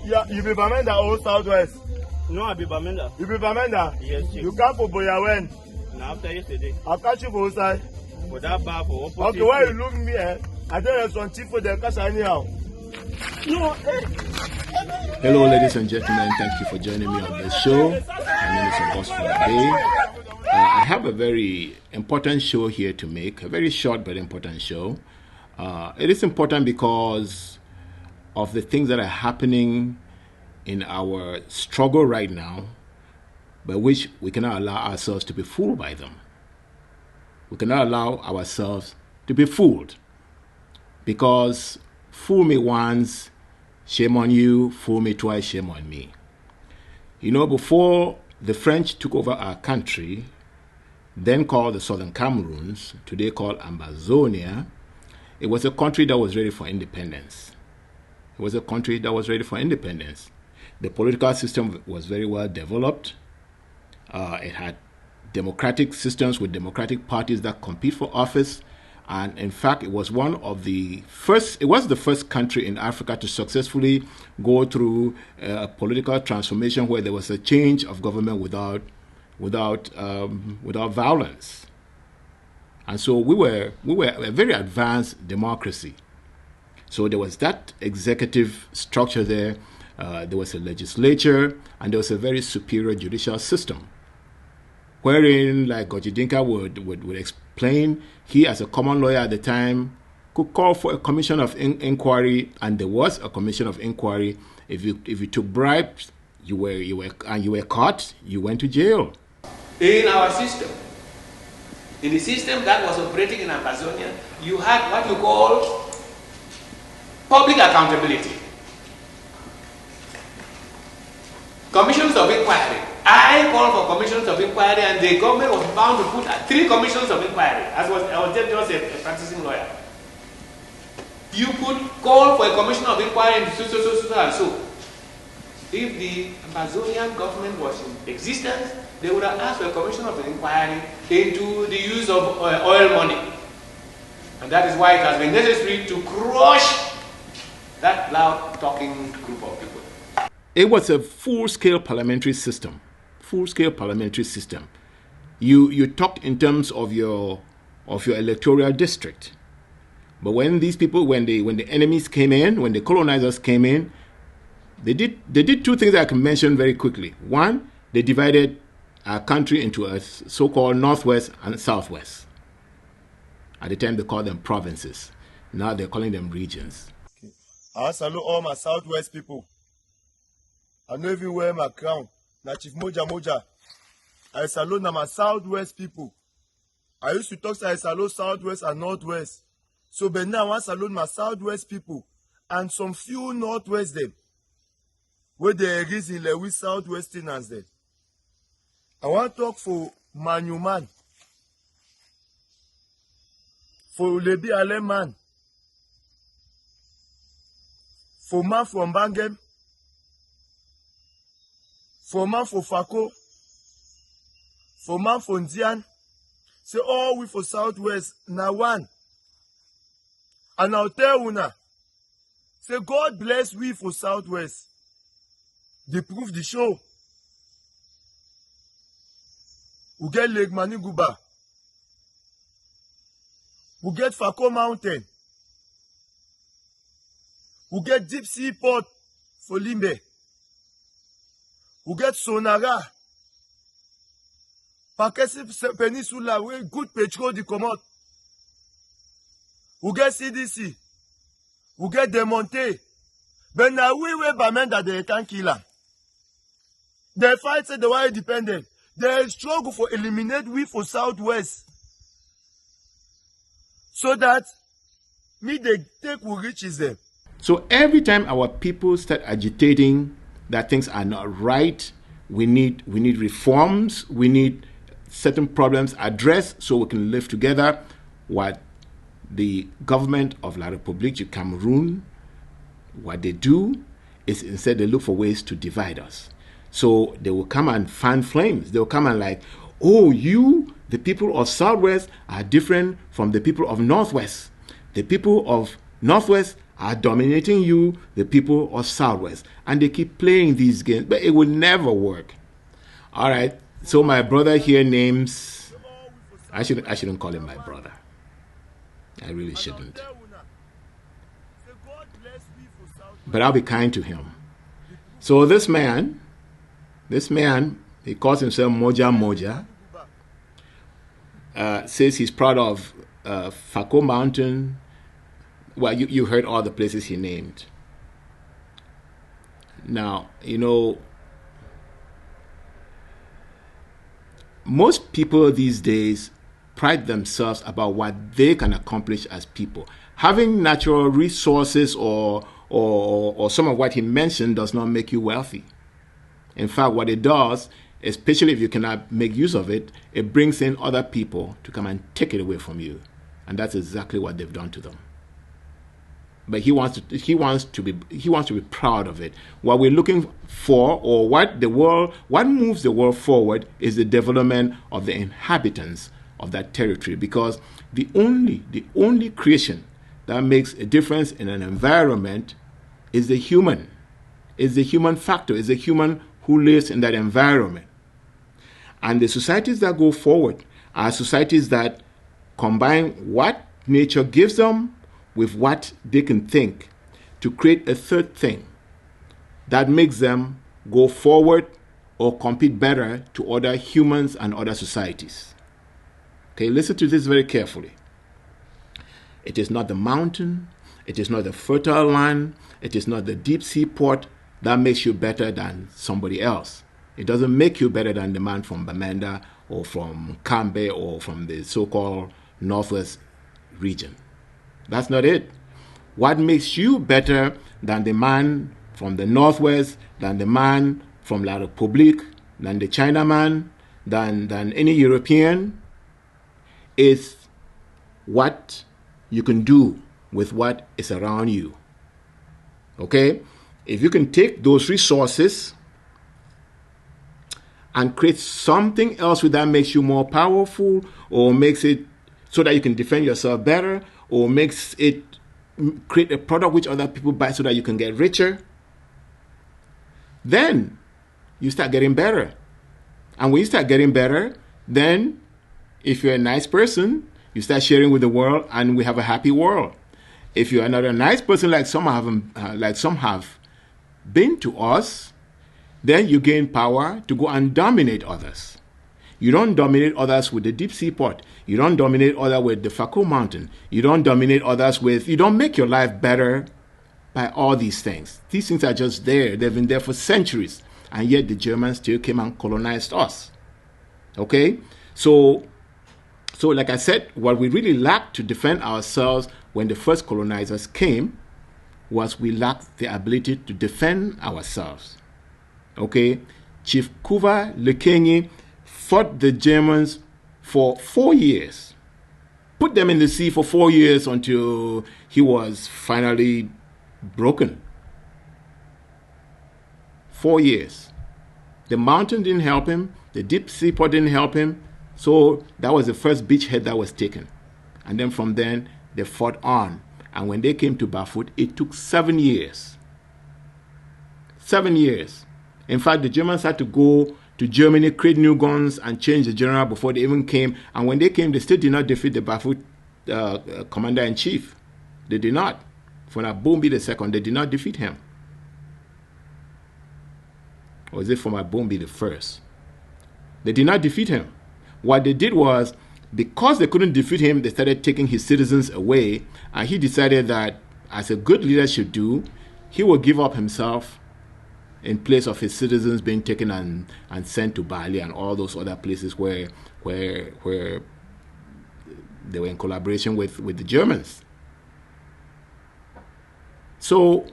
Yeah, you be Bamenda or Southwest? No, I be Bamenda. You be Bamenda? Yes, Chief. You come for Boya when? Now after yesterday. I'll catch you for outside. For that bar for opposite. Okay, why you look me eh? I don't have some chief for the cash anyhow. No, Hello, ladies and gentlemen. Thank you for joining me on this show. My name is August for today. I have a very important show here to make, a very short but important show. It is important because of the things that are happening in our struggle right now, by which we cannot allow ourselves to be fooled by them. We cannot allow ourselves to be fooled, because fool me once, shame on you; fool me twice, shame on me. You know, before the French took over our country, then called the Southern Cameroons, today called Ambazonia, it was a country that was ready for independence. It was a country that was ready for independence. The political system was very well developed. It had democratic systems with democratic parties that compete for office. And in fact, it was the first country in Africa to successfully go through a political transformation where there was a change of government without violence. And so we were a very advanced democracy. So there was that executive structure there. There was a legislature, and there was a very superior judicial system, wherein, like Gojidinka would explain, he, as a common lawyer at the time, could call for a commission of inquiry, and there was a commission of inquiry. If you took bribes, you were caught, you went to jail. In our system, in the system that was operating in Ambazonia, you had what you call public accountability. Commissions of inquiry. I called for commissions of inquiry, and the government was bound to put 3 commissions of inquiry. I was just a practicing lawyer. You could call for a commission of inquiry into so and so. If the Ambazonian government was in existence, they would have asked for a commission of inquiry into the use of oil money. And that is why it has been necessary to crush that loud-talking group of people. It was a full-scale parliamentary system. Full-scale parliamentary system. You talked in terms of your electoral district. But when these people, when the enemies came in, when the colonizers came in, they did 2 things that I can mention very quickly. One, they divided our country into a so-called Northwest and Southwest. At the time, they called them provinces. Now they're calling them regions. I salute all my Southwest people. I know even wear my crown. Na Chief Moja. I salute my Southwest people. I used to talk I salute Southwest and Northwest. So but now I salute my Southwest people and some few Northwest them, where they exist in Lewis Southwesterners them. I want to talk for Manuman, for Lebi Aleman, for man from Bangem, for man for Fako, for man for Ndian. Say all we for Southwest now one. And I'll tell una, say God bless we for Southwest. They prove the show. We get Lake Maniguba. We get Fako Mountain. We get Deep Sea Port for Limbe. We get Sonara. Pakesi Peninsula, where good petrol di comot. We get CDC. We get Demonte. But now we Bamenda they can't kill them. They fight say they were independent. They struggle for eliminate we for Southwest. So that me they take who reaches them. So every time our people start agitating that things are not right, we need reforms, we need certain problems addressed so we can live together. What the government of La République du Cameroon, what they do is instead they look for ways to divide us. So they will come and fan flames. They will come and like, oh, you, the people of Southwest, are different from the people of Northwest. The people of Northwest are dominating you, the people of Southwest. And they keep playing these games, but it will never work. All right. So my brother here names, I shouldn't call him my brother. I really shouldn't. But I'll be kind to him. So this man, he calls himself Moja Moja. Says he's proud of Fako Mountain. Well, you heard all the places he named. Now, most people these days pride themselves about what they can accomplish as people. Having natural resources or some of what he mentioned does not make you wealthy. In fact, what it does, especially if you cannot make use of it, it brings in other people to come and take it away from you. And that's exactly what they've done to them. But he wants to be proud of it. What we're looking for, or what moves the world forward, is the development of the inhabitants of that territory. Because the only creation that makes a difference in an environment is the human. Is the human factor, is the human who lives in that environment. And the societies that go forward are societies that combine what nature gives them with what they can think to create a third thing that makes them go forward or compete better to other humans and other societies. Okay, listen to this very carefully. It is not the mountain, it is not the fertile land, it is not the deep sea port that makes you better than somebody else. It doesn't make you better than the man from Bamenda or from Kambe or from the so-called Northwest region. That's not it. What makes you better than the man from the Northwest, than the man from La République, than the Chinaman, than any European, is what you can do with what is around you. Okay? If you can take those resources and create something else that makes you more powerful, or makes it so that you can defend yourself better, or makes it create a product which other people buy so that you can get richer, then you start getting better. And when you start getting better, then if you're a nice person, you start sharing with the world, and we have a happy world. If you're not a nice person, like some have been to us, then you gain power to go and dominate others. You don't dominate others with the deep sea port. You don't dominate others with the Fako Mountain. You don't dominate others you don't make your life better by all these things. These things are just there. They've been there for centuries. And yet the Germans still came and colonized us. Okay? So like I said, what we really lacked to defend ourselves when the first colonizers came was we lacked the ability to defend ourselves. Okay? Chief Kuva Lekenyi fought the Germans for 4 years, put them in the sea for 4 years until he was finally broken. 4 years. The mountain didn't help him, the deep sea port didn't help him, so that was the first beachhead that was taken. And then from then, they fought on. And when they came to Bafut, it took 7 years. 7 years. In fact, the Germans had to go to Germany, create new guns, and change the general before they even came. And when they came, they still did not defeat the Bafut commander-in-chief. They did not. For Abombi II, they did not defeat him. Or is it for Abombi I? They did not defeat him. What they did was, because they couldn't defeat him, they started taking his citizens away. And he decided that, as a good leader should do, he would give up himself in place of his citizens being taken and sent to Bali and all those other places where they were in collaboration with the Germans. So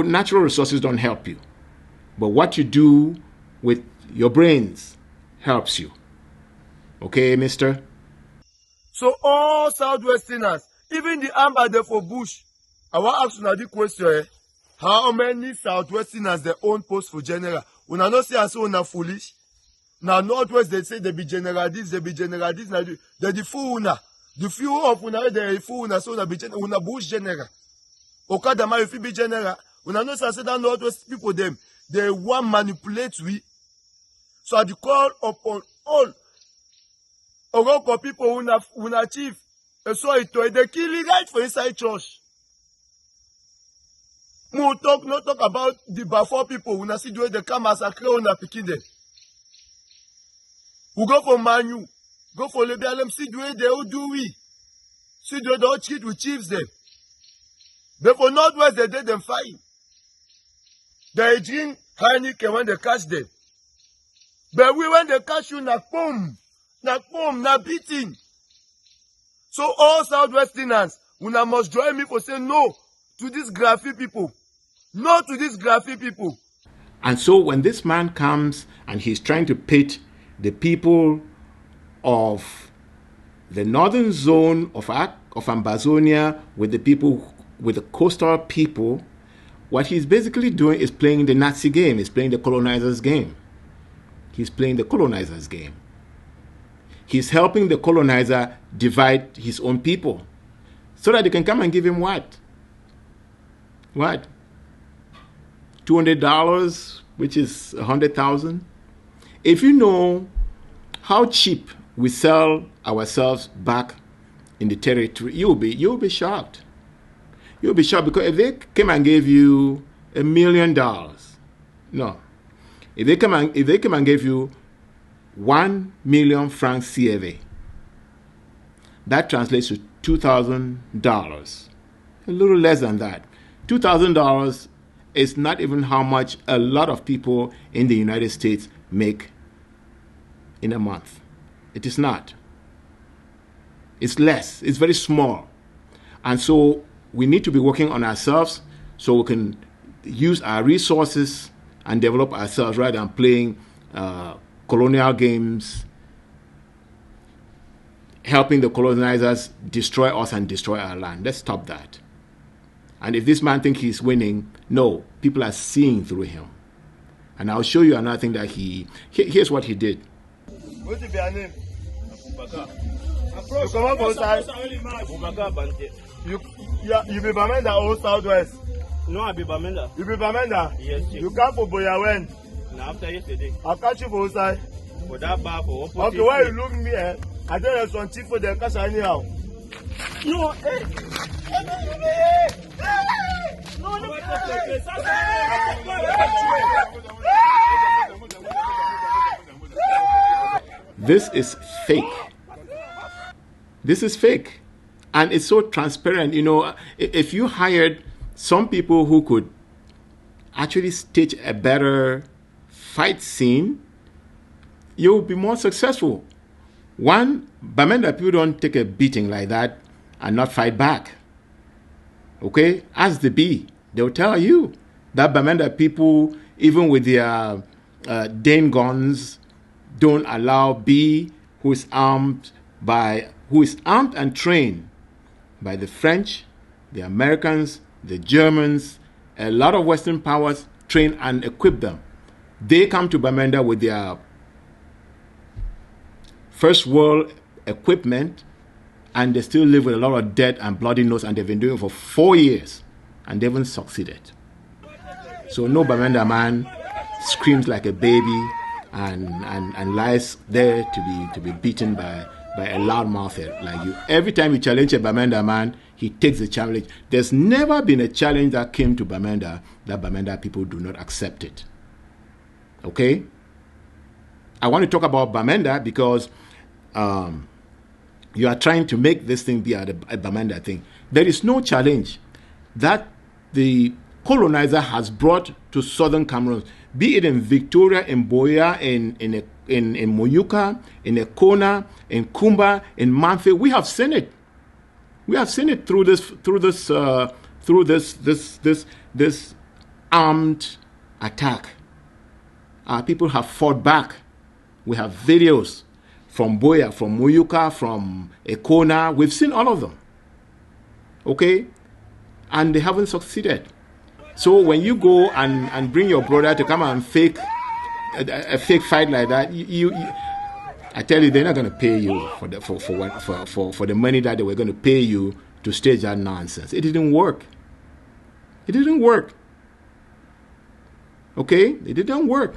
natural resources don't help you. But what you do with your brains helps you. Okay, mister? So all Southwesterners, even the Ambazonia for Bush, I want to ask you the question. How many Southwesterners they own post for general? When I not say I say una foolish. Now Northwest they say they be general this, they be general this. They the fool una. The few of una they fool una so una be una Bush general. Okadama, if you be general, when I know say that not those people them, they want manipulate we. So I do call upon all Oroko people who achieve. And so it they kill it right for inside church. No talk about the Bafo people when I see the way they come massacre on a picking them. We go for Manu, go for Lebialem, see the way they all do we. See the way they all cheat with chiefs them. Therefore, Northwest they did them fine. They drink Heineken when they catch them. But we when they catch you, na beating. So all Southwesterners, una must join me for saying no to these graphic people. No to these graphic people. And so when this man comes and he's trying to pit the people of the northern zone of Ambazonia with the people, with the coastal people, what he's basically doing is playing the Nazi game. He's playing the colonizer's game. He's playing the colonizer's game. He's helping the colonizer divide his own people so that they can come and give him what? What? $200, which is 100,000. If you know how cheap we sell ourselves back in the territory, you'll be shocked. You'll be shocked because if they came and gave you $1 million, no. If they come and give you 1 million francs CFA, that translates to $2,000. A little less than that. $2,000 is not even how much a lot of people in the United States make in a month. It is not. It's less. It's very small. And so we need to be working on ourselves so we can use our resources and develop ourselves rather than playing colonial games, helping the colonizers destroy us and destroy our land. Let's stop that. And if this man thinks he's winning, no, people are seeing through him. And I'll show you another thing that here's what he did. What is your name? You come up outside. You be Bamenda or Southwest? No, I be Bamenda. You be Bamenda? Yes, chief. You come for Boya when? Now after yesterday. I'll catch you for outside. For that bar for opposite. Okay, why you look me eh? I don't have some chief for the cash anyhow. No, eh? This is fake. This is fake. And it's so transparent. You know, if you hired some people who could actually stage a better fight scene, you will be more successful. One, Bamenda people don't take a beating like that and not fight back. Okay? Ask the B. They'll tell you that Bamenda people, even with their Dane guns, don't allow B, who is armed and trained by the French, the Americans, the Germans, a lot of Western powers train and equip them. They come to Bamenda with their first world equipment, and they still live with a lot of debt and bloody nose, and they've been doing it for 4 years, and they haven't succeeded. So no Bamenda man screams like a baby and lies there to be beaten by a loudmouth like you. Every time you challenge a Bamenda man, he takes the challenge. There's never been a challenge that came to Bamenda that Bamenda people do not accept it. Okay? I want to talk about Bamenda because you are trying to make this thing be a Bamenda thing. There is no challenge that the colonizer has brought to southern Cameroon, be it in Victoria, in Boya, in Moyuka, in Ekona, in Kumba, in Manfe. We have seen it. We have seen it through this armed attack. People have fought back. We have videos from Boya, from Moyuka, from Ekona. We've seen all of them. Okay? And they haven't succeeded. So when you go and bring your brother to come and fake a fake fight like that, I tell you, they're not going to pay you for the money that they were going to pay you to stage that nonsense. It didn't work. It didn't work. Okay? It didn't work.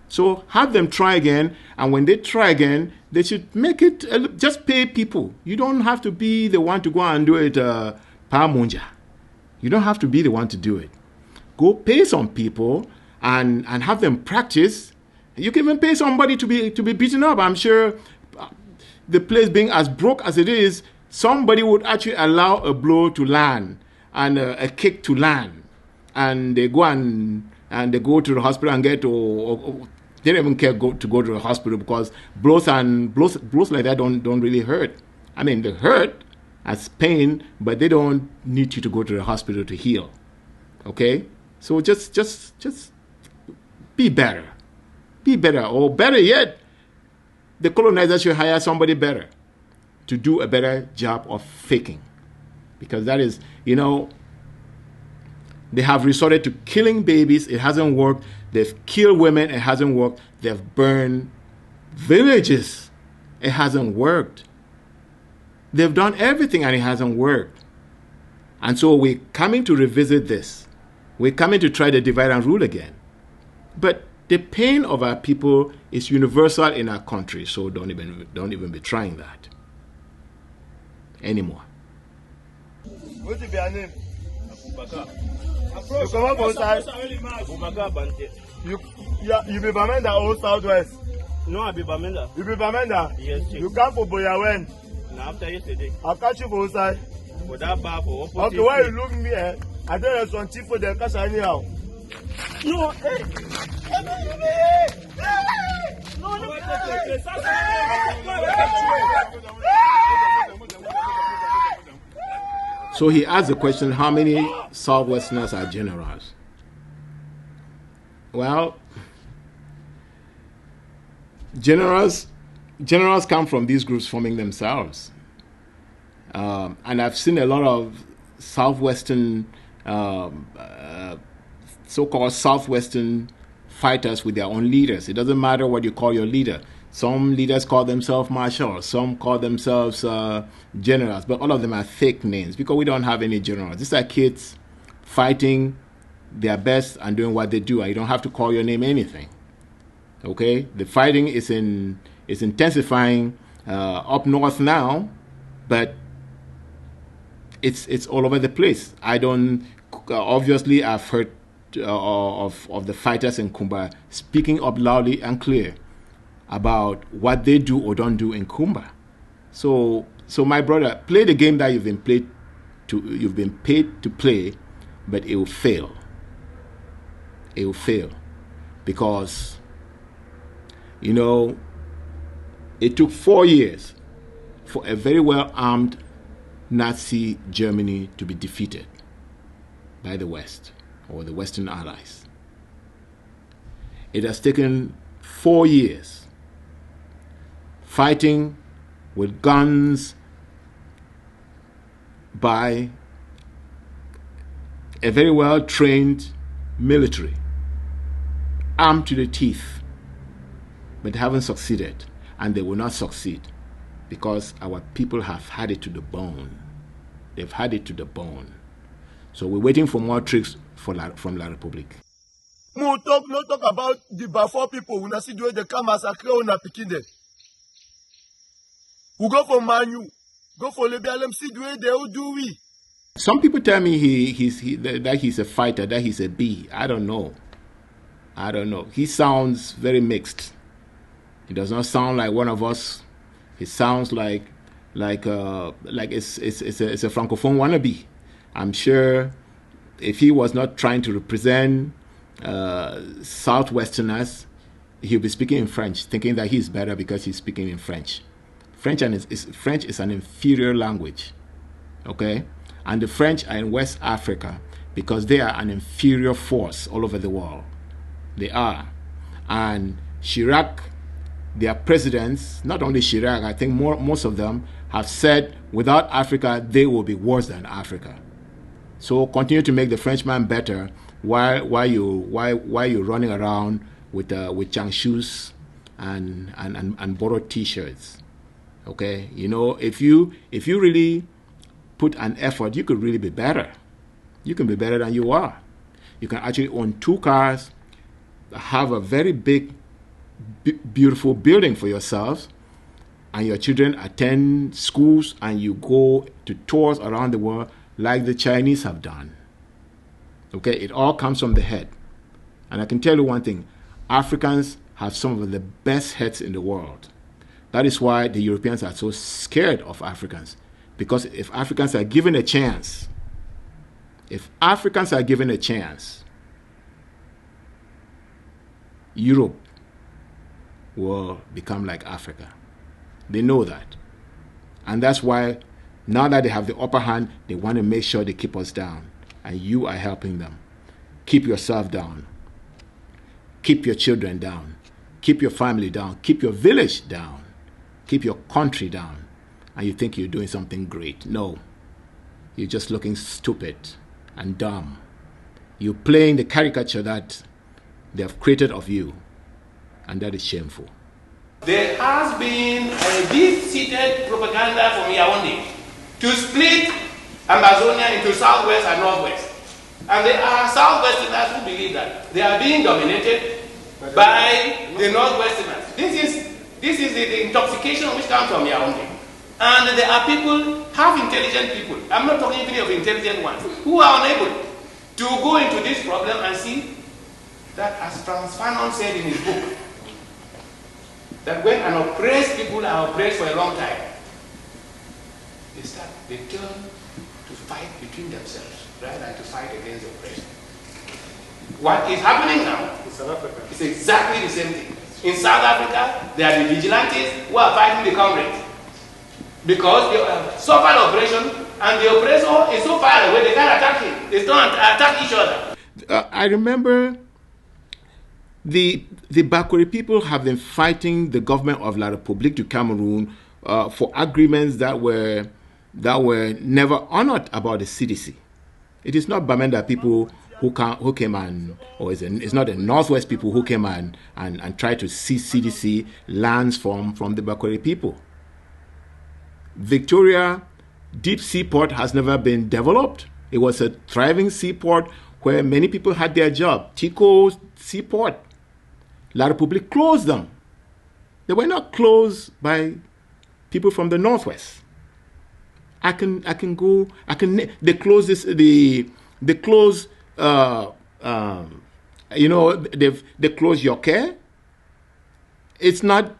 So have them try again, and when they try again, they should make it, just pay people. You don't have to be the one to go and do it, Pamunja. You don't have to be the one to do it. Go pay some people and have them practice. You can even pay somebody to be beaten up. I'm sure the place being as broke as it is, somebody would actually allow a blow to land and a kick to land. And they go and they go to the hospital and get they don't even care to go to the hospital, because blows like that don't really hurt. I mean, they hurt as pain, but they don't need you to go to the hospital to heal. Okay? So just be better. Be better. Or better yet, the colonizers should hire somebody better to do a better job of faking. Because that is, they have resorted to killing babies. It hasn't worked. They've killed women. It hasn't worked. They've burned villages. It hasn't worked. They've done everything and it hasn't worked. And so we're coming to revisit this. We're coming to try to divide and rule again. But the pain of our people is universal in our country, so don't even be trying that anymore. What is your name? You come up outside. You be Bamenda or Southwest? No, I be Bamenda. You be Bamenda? Yes, chief. You come for Boya when? Now after yesterday. I'll catch you for outside. For that bar for opposite. Okay, why you look me? I don't have some chief for the cash anyhow. No, hey. So he asked the question, how many Southwesterners are generals? Well, generals come from these groups forming themselves. And I've seen a lot of Southwestern, so-called Southwestern fighters with their own leaders. It doesn't matter what you call your leader. Some leaders call themselves marshals, some call themselves generals, but all of them are fake names because we don't have any generals. These are kids fighting their best and doing what they do. You don't have to call your name anything. Okay? The fighting is intensifying up north now, but it's all over the place. Obviously I've heard of the fighters in Kumba speaking up loudly and clear about what they do or don't do in Kumba. So my brother, play the game that you've been paid to play, but it will fail. It will fail because it took 4 years for a very well armed Nazi Germany to be defeated by the West or the Western allies. It has taken 4 years fighting with guns by a very well trained military, armed to the teeth, but they haven't succeeded, and they will not succeed because our people have had it to the bone. They've had it to the bone. So we're waiting for more tricks from La Republique. No talk about the Bafor people. We see the way they come massacre on a Pikinde. We go for Manu, go for Lebialem, see the way they all do we. Some people tell me that he's a fighter, that he's a bee. I don't know. He sounds very mixed. He does not sound like one of us. He sounds like it's a francophone wannabe. I'm sure if he was not trying to represent Southwesterners, he'll be speaking in French, thinking that he's better because he's speaking in French. French is an inferior language, okay? And the French are in West Africa because they are an inferior force all over the world. They are. And Chirac, their presidents, not only Chirac, I think most of them have said without Africa, they will be worse than Africa. So continue to make the Frenchman better while you're running around with chang shoes and borrowed T-shirts. Okay, if you really put an effort, you could really be better. You can be better than you are. You can actually own 2 cars, have a very big, beautiful building for yourselves, and your children attend schools, and you go to tours around the world like the Chinese have done. Okay, it all comes from the head. And I can tell you one thing, Africans have some of the best heads in the world. That is why the Europeans are so scared of Africans. Because if Africans are given a chance, Europe will become like Africa. They know that. And that's why now that they have the upper hand, they want to make sure they keep us down. And you are helping them. Keep yourself down. Keep your children down. Keep your family down. Keep your village down. Keep your country down. And you think you're doing something great. No. You're just looking stupid and dumb. You're playing the caricature that they have created of you. And that is shameful. There has been a deep-seated propaganda from Yaoundé to split Ambazonia into southwest and northwest. And there are southwesterners who believe that they are being dominated by the northwesterners. This is the intoxication which comes from Yaoundé. And there are people, half intelligent people, I'm not talking even of intelligent ones, who are unable to go into this problem and see that, as Franz Fanon said in his book, that when an oppressed people are oppressed for a long time, they turn to fight between themselves rather than to fight against oppression. What is happening now is exactly the same thing. In South Africa, there are the vigilantes who are fighting the comrades because they have suffered oppression, and the oppressor is so far away they can't attack him. They don't attack each other. I remember the Bakweri people have been fighting the government of La République du Cameroon for agreements that were never honored about the CDC. It is not Bamenda people who came and, or it's not the Northwest people who came and tried to seize CDC lands from the Bakweri people. Victoria deep seaport has never been developed. It was a thriving seaport where many people had their job. Tico Seaport, La République closed them. They were not closed by people from the Northwest. They close this, they close, they close Yoke. It's not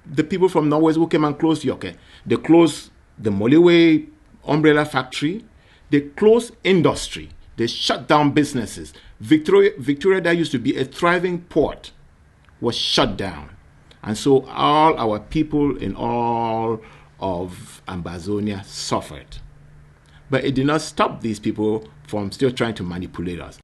the people from Northwest who came and closed Yoke. They closed the Moliwe umbrella factory. They closed industry. They shut down businesses. Victoria, that used to be a thriving port, was shut down. And so all our people in all of Ambazonia suffered. But it did not stop these people from still trying to manipulate us.